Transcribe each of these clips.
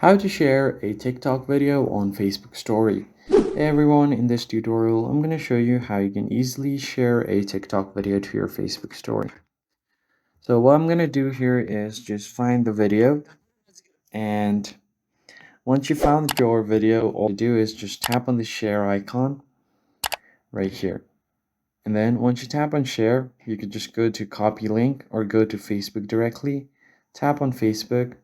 How to share a TikTok video on Facebook story. Hey everyone, in this tutorial I'm going to show you how you can easily share a TikTok video to your Facebook story. So what I'm going to do here is just find the video, and once you found your video, all you do is just tap on the share icon right here. And then once you tap on share, you could just go to copy link or go to Facebook directly, tap on Facebook.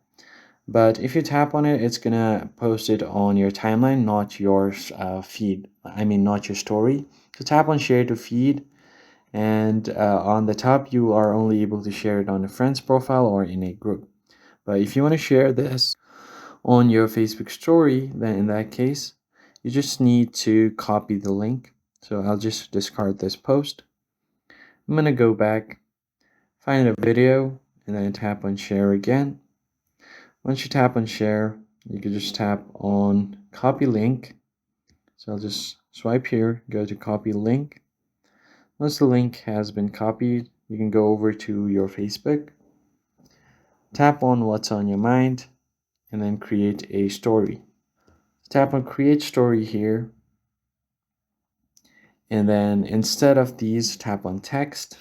But if you tap on it, it's gonna post it on your timeline, not your feed. I mean, not your story. So tap on share to feed, and on the top, you are only able to share it on a friend's profile or in a group. But if you want to share this on your Facebook story, then in that case, you just need to copy the link. So I'll just discard this post. I'm gonna go back, find a video, and then tap on share again. Once you tap on share, you can just tap on copy link. So I'll just swipe here, go to copy link. Once the link has been copied, you can go over to your Facebook, tap on what's on your mind, and then create a story. Tap on create story here, and then instead of these, tap on text.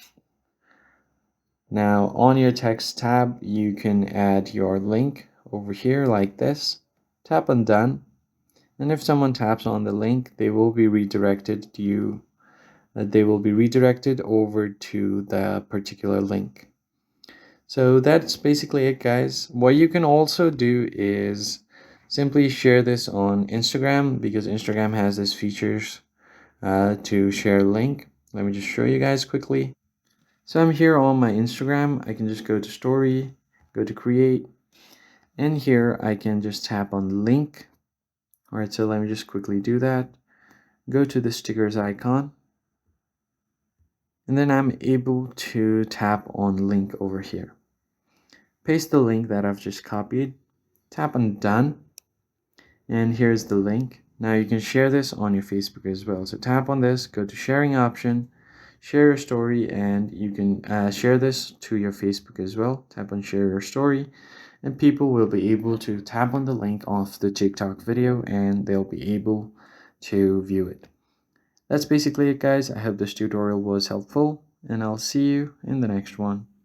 Now on your text tab, you can add your link over here like this. Tap on done. And if someone taps on the link, they will be redirected over to the particular link. So that's basically it, guys. What you can also do is simply share this on Instagram, because Instagram has this features to share link. Let me just show you guys quickly. So I'm here on my Instagram. I can just go to story, go to create, and here I can just tap on link. All right, so let me just quickly do that. Go to the stickers icon, and then I'm able to tap on link over here. Paste the link that I've just copied, tap on done, and here's the link. Now you can share this on your Facebook as well. So tap on this, go to sharing option, share your story, and you can share this to your Facebook as well. Tap on share your story, and people will be able to tap on the link of the TikTok video and they'll be able to view it. That's basically it, guys. I hope this tutorial was helpful, and I'll see you in the next one.